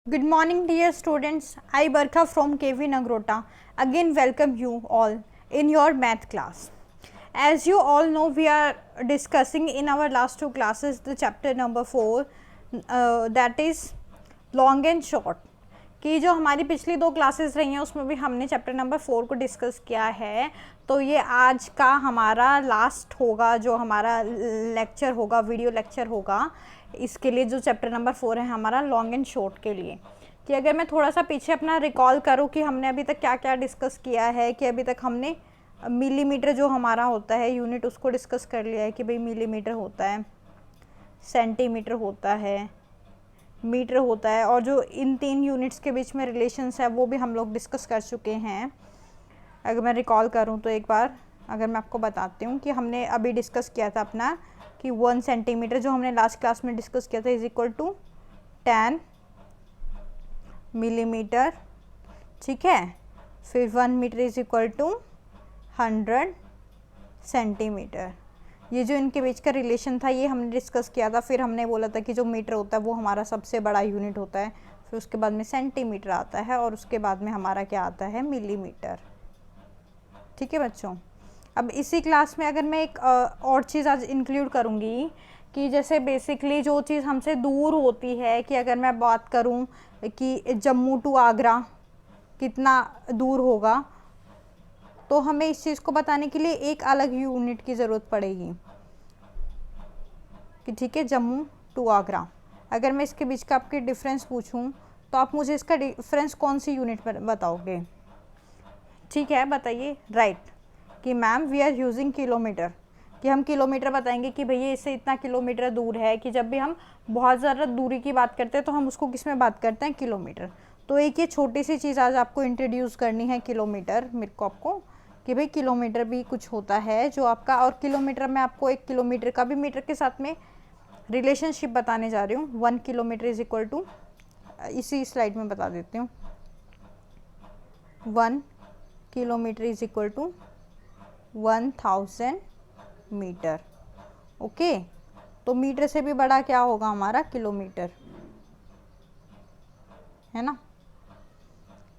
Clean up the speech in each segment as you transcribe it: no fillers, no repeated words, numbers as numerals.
Good morning, dear students. I Barkha from KV Nagrota again welcome you all in your math class. As you all know, we are discussing in our last two classes the chapter number 4, that is long and short. कि जो हमारी पिछली दो classes रही हैं उसमें भी हमने चैप्टर नंबर 4 को डिस्कस किया है, तो ये आज का हमारा लास्ट होगा, जो हमारा लेक्चर होगा, वीडियो लेक्चर होगा इसके लिए, जो चैप्टर नंबर 4 है हमारा लॉन्ग एंड शॉर्ट के लिए। कि अगर मैं थोड़ा सा पीछे अपना रिकॉल करूँ कि हमने अभी तक क्या क्या डिस्कस किया है, कि अभी तक हमने मिलीमीटर जो हमारा होता है यूनिट उसको डिस्कस कर लिया है कि भाई मिलीमीटर होता है, सेंटीमीटर होता है, मीटर होता है, और जो इन तीन यूनिट्स के बीच में रिलेशंस है वो भी हम लोग डिस्कस कर चुके हैं। अगर मैं रिकॉल करूं तो एक बार अगर मैं आपको बताती हूँ कि हमने अभी डिस्कस किया था अपना कि 1 सेंटीमीटर जो हमने लास्ट क्लास में डिस्कस किया था इज इक्वल टू 10 मिलीमीटर, ठीक है। फिर 1 metre is equal to 100 centimetre. ये जो इनके बीच का रिलेशन था ये हमने डिस्कस किया था। फिर हमने बोला था कि जो मीटर होता है वो हमारा सबसे बड़ा यूनिट होता है, फिर उसके बाद में सेंटीमीटर आता है, और उसके बाद में हमारा क्या आता है, मिलीमीटर। ठीक है बच्चों। अब इसी क्लास में अगर मैं एक और चीज़ आज इंक्लूड करूँगी कि जैसे बेसिकली जो चीज़ हमसे दूर होती है, कि अगर मैं बात करूँ कि जम्मू टू आगरा कितना दूर होगा, तो हमें इस चीज़ को बताने के लिए एक अलग यूनिट की ज़रूरत पड़ेगी कि ठीक है, जम्मू टू आगरा। अगर मैं इसके बीच का आपके डिफरेंस पूछूं तो आप मुझे इसका डिफरेंस कौन सी यूनिट पर बताओगे? ठीक है, बताइए। राइट, कि ma'am we are using kilometre, कि हम किलोमीटर बताएंगे कि भैया इससे इतना किलोमीटर दूर है। कि जब भी हम बहुत ज़्यादा दूरी की बात करते हैं तो हम उसको किस में बात करते हैं, किलोमीटर। तो एक ये छोटी सी चीज़ आज आपको इंट्रोड्यूस करनी है, किलोमीटर, मेरे को आपको कि भाई किलोमीटर भी कुछ होता है जो आपका, और किलोमीटर में आपको एक किलोमीटर का भी मीटर के साथ में रिलेशनशिप बताने जा रही हूँ। 1 किलोमीटर इज इक्वल टू, इसी स्लाइड में बता देती हूँ, 1 kilometre is equal to 1000 metre. Okay, तो मीटर से भी बड़ा क्या होगा हमारा, किलोमीटर, है ना।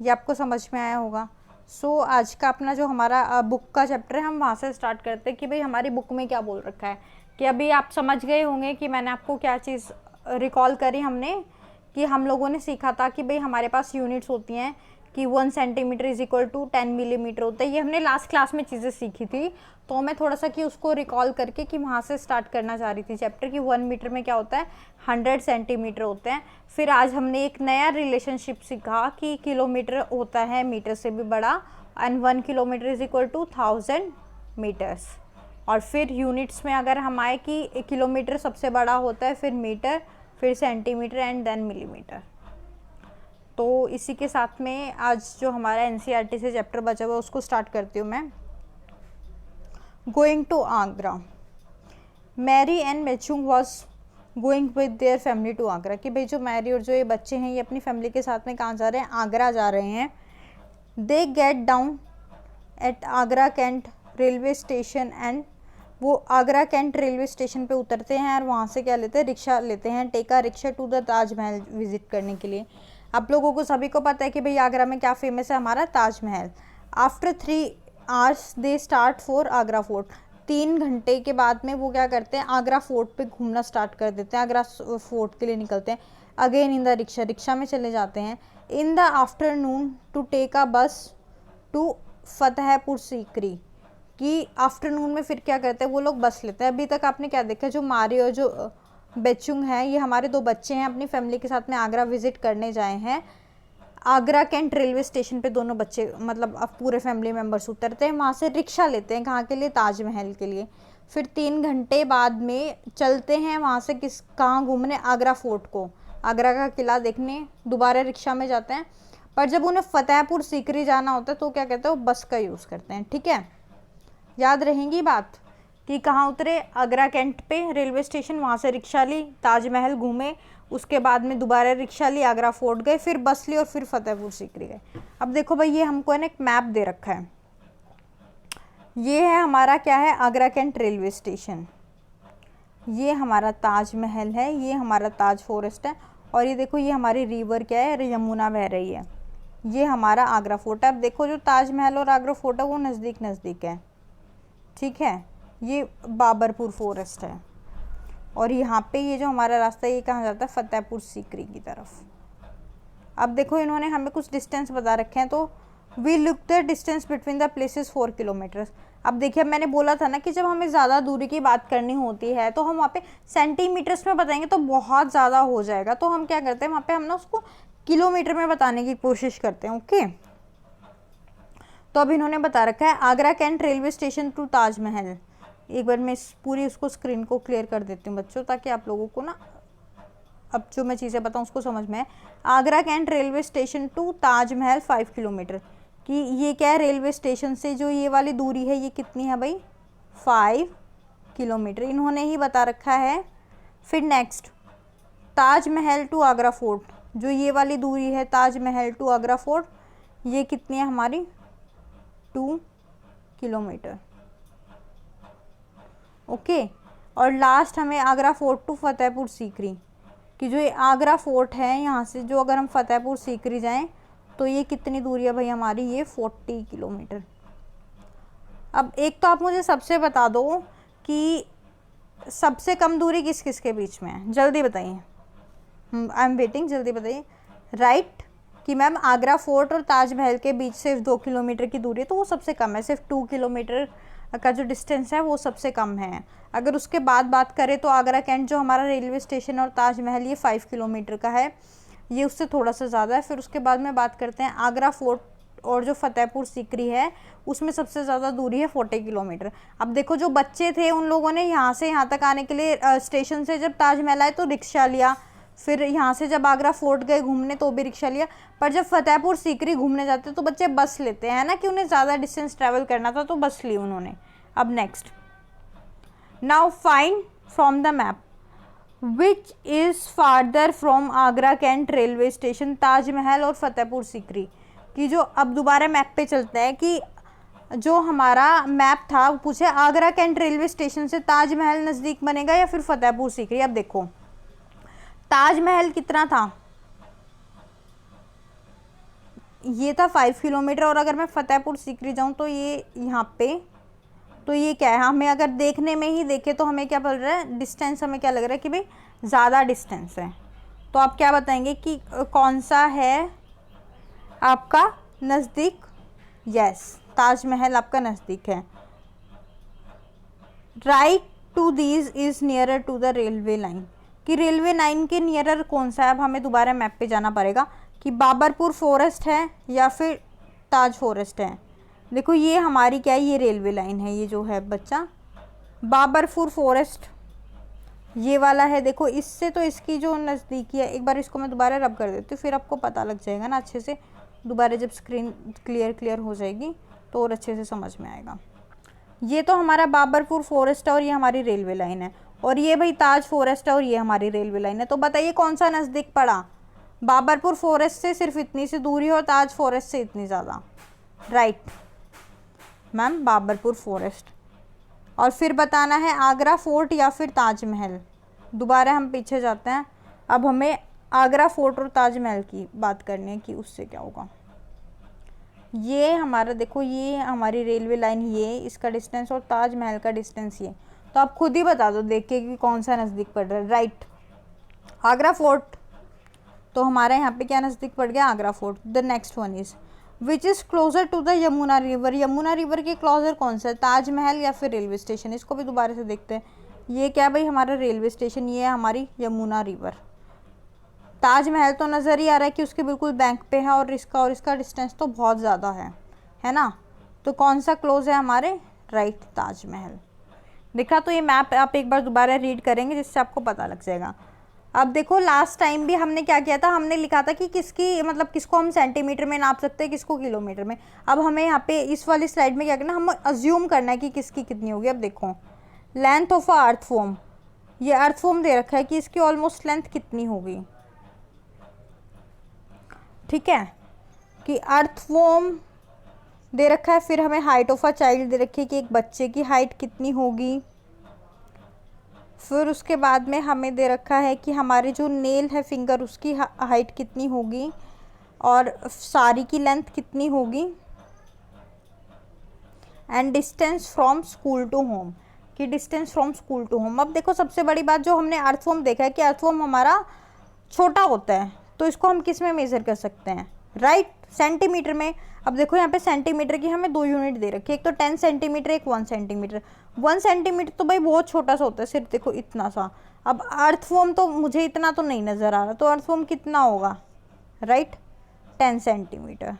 ये आपको समझ में आया होगा। सो आज का अपना जो हमारा बुक का चैप्टर है हम वहाँ से स्टार्ट करते हैं कि भाई हमारी बुक में क्या बोल रखा है। कि अभी आप समझ गए होंगे कि मैंने आपको क्या चीज़ रिकॉल करी हमने, कि हम लोगों ने सीखा था कि भाई हमारे पास यूनिट्स होती हैं कि 1 centimetre is equal to 10 millimetre होता है। ये हमने लास्ट क्लास में चीज़ें सीखी थी, तो मैं थोड़ा सा कि उसको रिकॉल करके कि वहाँ से स्टार्ट करना चाह रही थी चैप्टर कि 1 मीटर में क्या होता है, 100 सेंटीमीटर होते हैं। फिर आज हमने एक नया रिलेशनशिप सीखा कि किलोमीटर होता है मीटर से भी बड़ा, and 1 kilometre is equal to 1000 metres. और फिर यूनिट्स में अगर हम आए कि किलोमीटर सबसे बड़ा होता है, फिर मीटर, फिर सेंटीमीटर एंड देन मिलीमीटर। तो इसी के साथ में आज जो हमारा एनसीईआरटी से चैप्टर बचा हुआ है उसको स्टार्ट करती हूँ मैं। Going to Agra, Mary and Mechung was going with their family to Agra. कि भाई जो मैरी और जो ये बच्चे हैं ये अपनी फैमिली के साथ में कहाँ जा रहे हैं, आगरा जा रहे हैं। They get down at Agra cantt railway station, and वो आगरा कैंट रेलवे स्टेशन पे उतरते हैं और वहाँ से क्या लेते हैं, रिक्शा लेते हैं। Take a rickshaw to the Taj Mahal visit करने के लिए। आप लोगों को सभी को पता है कि भाई आगरा में क्या फेमस है, हमारा Taj Mahal. After 3 hours they start for Agra fort. 3 घंटे के बाद में वो क्या करते हैं, आगरा फोर्ट पे घूमना स्टार्ट कर देते हैं, आगरा फोर्ट के लिए निकलते हैं। Again in the rickshaw, rickshaw में चले जाते हैं। In the afternoon to take a bus to Fatehpur Sikri. कि आफ्टरनून में फिर क्या करते हैं वो लोग, बस लेते हैं। अभी तक आपने क्या देखा, जो मारी और जो बेचुंग है ये हमारे दो बच्चे हैं, अपनी फैमिली के साथ में आगरा विजिट करने जाए हैं। आगरा कैंट रेलवे स्टेशन पे दोनों बच्चे मतलब अब पूरे फैमिली मेम्बर्स उतरते हैं, वहाँ से रिक्शा लेते हैं, कहाँ के लिए, ताजमहल के लिए। फिर 3 घंटे बाद में चलते हैं वहाँ से कहाँ घूमने, आगरा फोर्ट को, आगरा का किला देखने दोबारा रिक्शा में जाते हैं। पर जब उन्हें फतेहपुर सीकरी जाना होता है तो क्या कहते हैं, वो बस का यूज़ करते हैं। ठीक है, याद रहेंगी बात कि कहाँ उतरे, आगरा कैंट पे रेलवे स्टेशन, वहाँ से रिक्शा ली, ताजमहल घूमे, उसके बाद में दोबारा रिक्शा ली, आगरा फोर्ट गए, फिर बस ली और फिर फतेहपुर सीकरी गए। अब देखो भाई ये हमको है ना एक मैप दे रखा है। ये है हमारा क्या है, आगरा कैंट रेलवे स्टेशन, ये हमारा ताजमहल है, ये हमारा ताज फॉरेस्ट है, और ये देखो ये हमारी रिवर क्या है, यमुना बह रही है। ये हमारा आगरा फोर्ट है। अब देखो जो ताजमहल और आगरा फोर्ट है वो नज़दीक नज़दीक है, ठीक है। ये बाबरपुर फॉरेस्ट है और यहाँ पे ये जो हमारा रास्ता ये कहाँ जाता है, फतेहपुर सीकरी की तरफ। अब देखो इन्होंने हमें कुछ डिस्टेंस बता रखे हैं, तो we look the distance between the places 4 kilometres. अब देखिए अब मैंने बोला था ना कि जब हमें ज़्यादा दूरी की बात करनी होती है तो हम वहाँ पे सेंटीमीटर्स में बताएंगे तो बहुत ज़्यादा हो जाएगा, तो हम क्या करते हैं वहाँ पे हम ना उसको किलोमीटर में बताने की कोशिश करते हैं। ओके, तो अब इन्होंने बता रखा है Agra cantt railway station to Taj Mahal. एक बार मैं इस पूरी उसको स्क्रीन को क्लियर कर देती हूँ बच्चों, ताकि आप लोगों को ना अब जो मैं चीज़ें बताऊँ उसको समझ में है। Agra cantt railway station to Taj Mahal 5 kilometre, कि ये क्या है, रेलवे स्टेशन से जो ये वाली दूरी है ये कितनी है भाई, 5 किलोमीटर इन्होंने ही बता रखा है। फिर next Taj Mahal to Agra fort, जो ये वाली दूरी है ताजमहल टू आगरा फोर्ट, ये कितनी है हमारी, 2 किलोमीटर। ओके, और लास्ट हमें आगरा फोर्ट टू फतेहपुर सीकरी, कि जो ये आगरा फोर्ट है यहाँ से जो अगर हम फतेहपुर सीकरी जाएं तो ये कितनी दूरी है भाई हमारी, ये 40 किलोमीटर। अब एक तो आप मुझे सबसे बता दो कि सबसे कम दूरी किस किस के बीच में है, जल्दी बताइए। आई एम वेटिंग, जल्दी बताइए। राइट, कि मैम आगरा फोर्ट और ताजमहल के बीच सिर्फ 2 किलोमीटर की दूरी है, तो वो सबसे कम है, सिर्फ 2 किलोमीटर का जो डिस्टेंस है वो सबसे कम है। अगर उसके बाद बात करें तो आगरा कैंट जो हमारा रेलवे स्टेशन और ताजमहल ये 5 किलोमीटर का है, ये उससे थोड़ा सा ज़्यादा है। फिर उसके बाद में बात करते हैं आगरा फोर्ट और जो फतेहपुर सीकरी है उसमें सबसे ज़्यादा दूरी है 40 किलोमीटर। अब देखो जो बच्चे थे उन लोगों ने यहाँ से यहाँ तक आने के लिए स्टेशन से जब ताजमहल आए तो रिक्शा लिया, फिर यहाँ से जब आगरा फोर्ट गए घूमने तो भी रिक्शा लिया, पर जब फतेहपुर सीकरी घूमने जाते तो बच्चे बस लेते हैं ना, कि उन्हें ज़्यादा डिस्टेंस ट्रैवल करना था तो बस ली उन्होंने। अब next, now find from the map which is farther from Agra cantt railway station, Taj Mahal और फतेहपुर सीकरी। कि जो अब दोबारा मैप पे चलते हैं कि जो हमारा मैप था वो पूछे आगरा कैंट रेलवे स्टेशन से ताजमहल नज़दीक बनेगा या फिर फतेहपुर सीकरी। अब देखो ताजमहल कितना था, ये था 5 किलोमीटर, और अगर मैं फतेहपुर सीकरी जाऊँ तो ये यहाँ पे, तो ये क्या है, हमें अगर देखने में ही देखे तो हमें क्या पड़ रहा है, डिस्टेंस हमें क्या लग रहा है कि भाई ज़्यादा डिस्टेंस है। तो आप क्या बताएंगे कि कौन सा है आपका नज़दीक। यस, ताजमहल आपका नज़दीक है। Right to these is nearer to the railway line, कि रेलवे लाइन के नियरर कौन सा है। अब हमें दोबारा मैप पे जाना पड़ेगा कि बाबरपुर फॉरेस्ट है या फिर ताज फॉरेस्ट है। देखो ये हमारी क्या है, ये रेलवे लाइन है, ये जो है बच्चा बाबरपुर फॉरेस्ट ये वाला है। देखो इससे तो इसकी जो नज़दीकी है, एक बार इसको मैं दोबारा रब कर देती हूँ फिर आपको पता लग जाएगा ना अच्छे से, दोबारा जब स्क्रीन क्लियर हो जाएगी तो और अच्छे से समझ में आएगा। ये तो हमारा बाबरपुर फॉरेस्ट है और ये हमारी रेलवे लाइन है, और ये भाई ताज फॉरेस्ट है और ये हमारी रेलवे लाइन है। तो बताइए कौन सा नज़दीक पड़ा, बाबरपुर फॉरेस्ट से सिर्फ इतनी सी दूरी और ताज फॉरेस्ट से इतनी ज़्यादा। Right ma'am, Babarpur forest. और फिर बताना है आगरा फोर्ट या फिर ताजमहल। दोबारा हम पीछे जाते हैं, अब हमें आगरा फोर्ट और ताजमहल की बात करनी है कि उससे क्या होगा। ये हमारा देखो ये हमारी रेलवे लाइन, ये इसका डिस्टेंस और ताजमहल का डिस्टेंस ये, तो आप खुद ही बता दो देख के कि कौन सा नज़दीक पड़ रहा है। राइट, आगरा फोर्ट, तो हमारा यहाँ पे क्या नज़दीक पड़ गया, Agra fort. The next one is which is closer to the Yamuna river, Yamuna river के क्लोजर कौन सा है, ताजमहल या फिर रेलवे स्टेशन। इसको भी दोबारा से देखते हैं, ये क्या भाई हमारा रेलवे स्टेशन, ये है हमारी यमुना रिवर। ताजमहल तो नज़र ही आ रहा है कि उसके बिल्कुल बैंक पे है, और इसका डिस्टेंस तो बहुत ज़्यादा है ना। तो कौन सा क्लोज है हमारे, राइट, ताजमहल। देखा, तो ये मैप आप एक बार दोबारा रीड करेंगे जिससे आपको पता लग जाएगा। अब देखो लास्ट टाइम भी हमने क्या किया था, हमने लिखा था कि किसकी मतलब किसको हम सेंटीमीटर में नाप सकते हैं, किसको किलोमीटर में। अब हमें यहाँ पे इस वाली स्लाइड में क्या करना, हम अज्यूम करना है कि किसकी कितनी होगी। अब देखो length of a earth form, ये अर्थ फॉर्म दे रखा है कि इसकी ऑलमोस्ट लेंथ कितनी होगी। ठीक है, कि अर्थ फॉर्म दे रखा है, फिर हमें हाइट ऑफ अ चाइल्ड दे रखी है कि एक बच्चे की हाइट कितनी होगी, फिर उसके बाद में हमें दे रखा है कि हमारे जो नेल है फिंगर उसकी हाइट कितनी होगी और साड़ी की लेंथ कितनी होगी, and distance from school to home, कि distance from school to home. अब देखो सबसे बड़ी बात जो हमने अर्थवॉर्म देखा है कि अर्थवॉर्म हमारा छोटा होता है, तो इसको हम किस में मेज़र कर सकते हैं, राइट, सेंटीमीटर में। अब देखो यहाँ पे सेंटीमीटर की हमें 2 यूनिट दे रखी है, एक तो 10 सेंटीमीटर, एक 1 सेंटीमीटर। 1 सेंटीमीटर तो भाई बहुत छोटा सा होता है, सिर्फ देखो इतना सा। अब अर्थवॉर्म तो मुझे इतना तो नहीं नज़र आ रहा, तो अर्थवॉर्म कितना होगा, राइट, 10 सेंटीमीटर।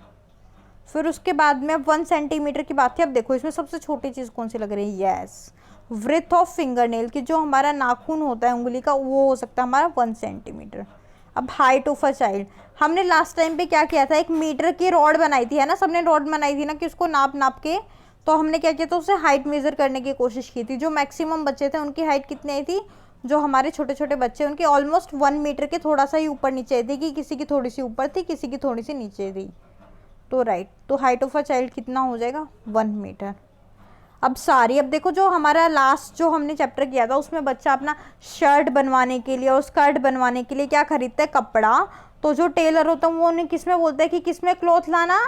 फिर उसके बाद में अब 1 सेंटीमीटर की बात है। अब देखो इसमें सबसे छोटी चीज़ कौन सी लग रही है, yes, width of finger nail, कि जो हमारा नाखून होता है उंगली का, वो हो सकता है हमारा 1 सेंटीमीटर। अब हाइट ऑफ अ चाइल्ड, हमने लास्ट टाइम पे क्या किया था, 1 मीटर की रॉड बनाई थी, है ना, सबने रॉड बनाई थी ना, कि उसको नाप नाप के, तो हमने क्या किया था, उससे हाइट मेज़र करने की कोशिश की थी। जो मैक्सिमम बच्चे थे उनकी हाइट कितनी आई थी, जो हमारे छोटे छोटे बच्चे उनकी ऑलमोस्ट 1 मीटर के थोड़ा सा ही ऊपर नीचे थी, कि किसी की थोड़ी सी ऊपर थी, किसी की थोड़ी सी नीचे थी, तो राइट, तो हाइट ऑफ अ चाइल्ड कितना हो जाएगा, 1 मीटर। अब साड़ी, अब देखो जो हमारा लास्ट जो हमने चैप्टर किया था उसमें बच्चा अपना शर्ट बनवाने के लिए और स्कर्ट बनवाने के लिए क्या खरीदता है, कपड़ा। तो जो टेलर होता है वो उन्हें किस में बोलता है कि किस में क्लॉथ लाना,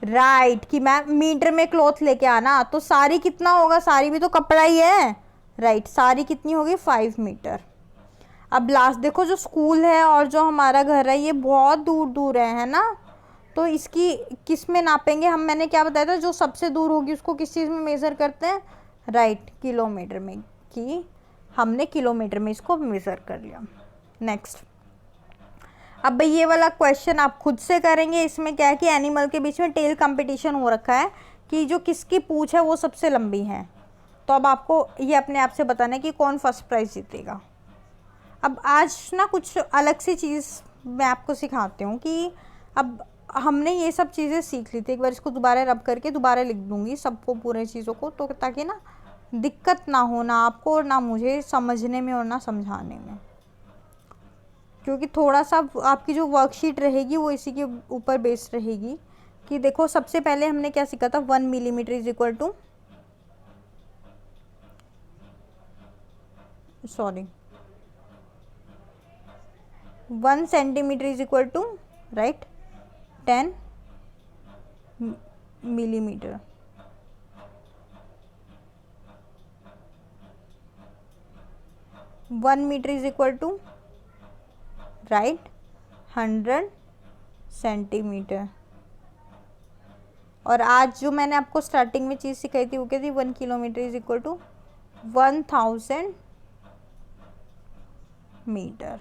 राइट, कि मैम मीटर में क्लॉथ लेके आना। तो साड़ी कितना होगा, साड़ी भी तो कपड़ा ही है, राइट, साड़ी कितनी होगी, 5 मीटर। अब लास्ट देखो जो स्कूल है और जो हमारा घर है ये बहुत दूर दूर है ना, तो इसकी किस में नापेंगे हम, मैंने क्या बताया था, जो सबसे दूर होगी उसको किस चीज़ में मेज़र करते हैं, राइट, किलोमीटर में, कि हमने किलोमीटर में इसको मेज़र कर लिया। नेक्स्ट, अब भाई ये वाला क्वेश्चन आप खुद से करेंगे। इसमें क्या है कि एनिमल के बीच में टेल कंपटीशन हो रखा है कि जो किसकी पूंछ है वो सबसे लंबी है। तो अब आपको ये अपने आप से बताना है कि कौन फर्स्ट प्राइज़ जीतेगा। अब आज ना कुछ अलग सी चीज़ मैं आपको सिखाती हूँ कि अब हमने ये सब चीज़ें सीख ली थी, एक बार इसको दोबारा रब करके दोबारा लिख दूँगी सबको, पूरे चीज़ों को, तो ताकि ना दिक्कत ना हो, ना आपको और ना मुझे समझने में और ना समझाने में, क्योंकि थोड़ा सा आपकी जो वर्कशीट रहेगी वो इसी के ऊपर बेस्ड रहेगी। कि देखो सबसे पहले हमने क्या सीखा था, 1 millimetre is equal to, sorry 1 centimetre is equal to, right, 10 millimetre. One metre is equal to, right, 100 centimetre. और आज जो मैंने आपको स्टार्टिंग में चीज़ सिखाई थी वो क्या थी, 1 kilometre is equal to 1000 metre.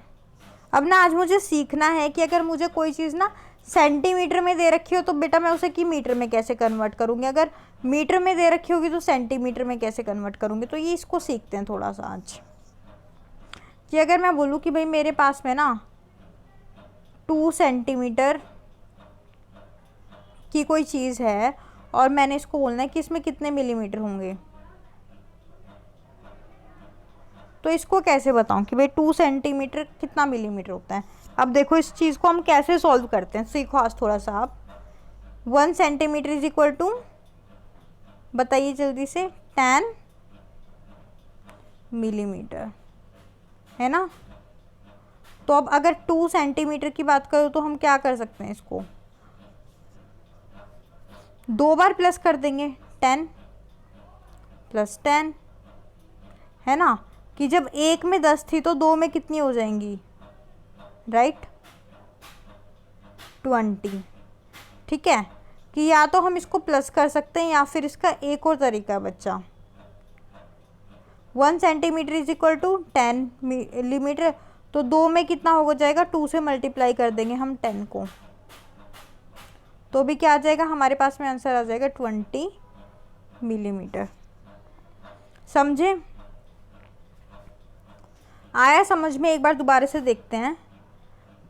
अब ना आज मुझे सीखना है कि अगर मुझे कोई चीज़ ना सेंटीमीटर में दे रखी हो तो बेटा मैं उसे कि मीटर में कैसे कन्वर्ट करूँगी, अगर मीटर में दे रखी होगी तो सेंटीमीटर में कैसे कन्वर्ट करूँगी। तो ये इसको सीखते हैं थोड़ा सा आज, कि अगर मैं बोलूँ कि भाई मेरे पास में ना 2 सेंटीमीटर की कोई चीज़ है और मैंने इसको बोलना है कि इसमें कितने मिलीमीटर होंगे, तो इसको कैसे बताऊं कि भाई 2 सेंटीमीटर कितना मिलीमीटर होता है। अब देखो इस चीज़ को हम कैसे सॉल्व करते हैं, सीखो आज थोड़ा सा आप। 1 सेंटीमीटर इज इक्वल टू, बताइए जल्दी से, 10 मिलीमीटर, है ना। तो अब अगर 2 सेंटीमीटर की बात करूँ तो हम क्या कर सकते हैं, इसको 2 बार प्लस कर देंगे, 10 + 10, है ना, कि जब 1 में 10 थी तो 2 में कितनी हो जाएंगी, राइट, 20। ठीक है, कि या तो हम इसको प्लस कर सकते हैं या फिर इसका एक और तरीका है बच्चा, 1 centimetre is equal to 10 millimetre, तो 2 में कितना हो जाएगा, 2 से मल्टीप्लाई कर देंगे हम 10 को, तो भी क्या आ जाएगा हमारे पास में, आंसर आ जाएगा 20 मिलीमीटर। समझे, आया समझ में। एक बार दोबारा से देखते हैं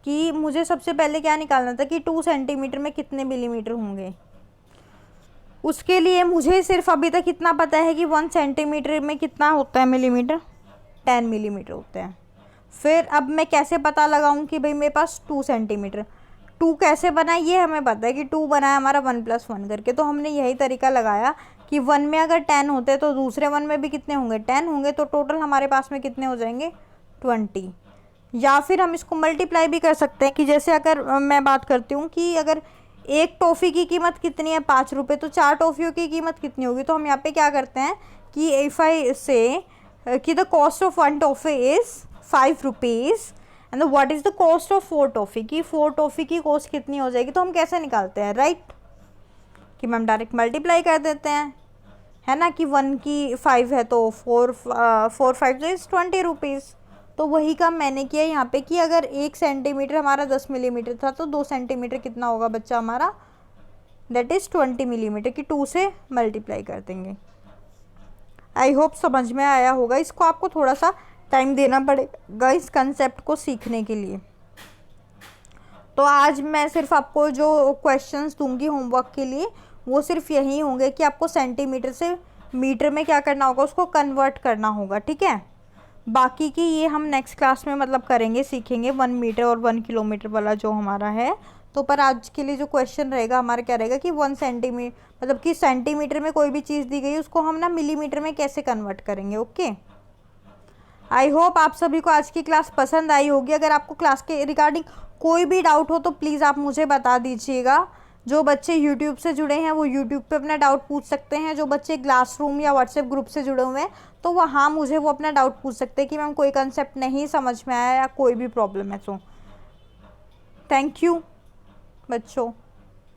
कि मुझे सबसे पहले क्या निकालना था कि 2 सेंटीमीटर में कितने मिलीमीटर होंगे। उसके लिए मुझे सिर्फ अभी तक इतना पता है कि 1 सेंटीमीटर में कितना होता है मिलीमीटर, 10 मिलीमीटर होते हैं। फिर अब मैं कैसे पता लगाऊं कि भाई मेरे पास 2 सेंटीमीटर, 2 कैसे बना ये हमें पता है कि 2 बना है हमारा 1 + 1 करके, तो हमने यही तरीका लगाया कि 1 में अगर 10 होते तो दूसरे 1 में भी कितने होंगे, 10 होंगे, तो टोटल हमारे पास में कितने हो जाएंगे, 20। या फिर हम इसको मल्टीप्लाई भी कर सकते हैं कि जैसे अगर मैं बात करती हूँ कि अगर एक टॉफ़ी की कीमत कितनी है, 5 रुपये, तो 4 टॉफ़ियों की कीमत कितनी होगी। तो हम यहाँ पे क्या करते हैं कि इफ़ आई से कि the cost of 1 toffee is 5 rupees and what is the cost of 4 toffee, की 4 टॉफ़ी की कॉस्ट कितनी हो जाएगी। तो हम कैसे निकालते हैं, राइट, कि मैम डायरेक्ट मल्टीप्लाई कर देते हैं, है ना, कि 1 की 5 है तो 4 5 इज़ 20 रुपीज़। तो वही काम मैंने किया यहाँ पे कि अगर 1 सेंटीमीटर हमारा 10 मिलीमीटर था तो 2 सेंटीमीटर कितना होगा बच्चा हमारा, दैट इज़ 20 मिलीमीटर, की 2 से मल्टीप्लाई कर देंगे। आई होप समझ में आया होगा। इसको आपको थोड़ा सा टाइम देना पड़ेगा इस कंसेप्ट को सीखने के लिए। तो आज मैं सिर्फ आपको जो क्वेश्चंस दूंगी होमवर्क के लिए वो सिर्फ यही होंगे कि आपको सेंटीमीटर से मीटर में क्या करना होगा, उसको कन्वर्ट करना होगा, ठीक है। बाकी की ये हम नेक्स्ट क्लास में मतलब करेंगे, सीखेंगे 1 मीटर और 1 किलोमीटर वाला जो हमारा है। तो पर आज के लिए जो क्वेश्चन रहेगा हमारा क्या रहेगा कि 1 सेंटीमीटर, मतलब कि सेंटीमीटर में कोई भी चीज़ दी गई उसको हम ना मिलीमीटर में कैसे कन्वर्ट करेंगे। ओके, आई होप आप सभी को आज की क्लास पसंद आई होगी। अगर आपको क्लास के रिगार्डिंग कोई भी डाउट हो तो प्लीज़ आप मुझे बता दीजिएगा। जो बच्चे यूट्यूब से जुड़े हैं वो यूट्यूब पे अपना डाउट पूछ सकते हैं, जो बच्चे क्लासरूम या व्हाट्सएप ग्रुप से जुड़े हुए हैं तो वहाँ मुझे वो अपना डाउट पूछ सकते हैं कि मैम कोई कंसेप्ट नहीं समझ में आया या कोई भी प्रॉब्लम है। तो थैंक यू बच्चों।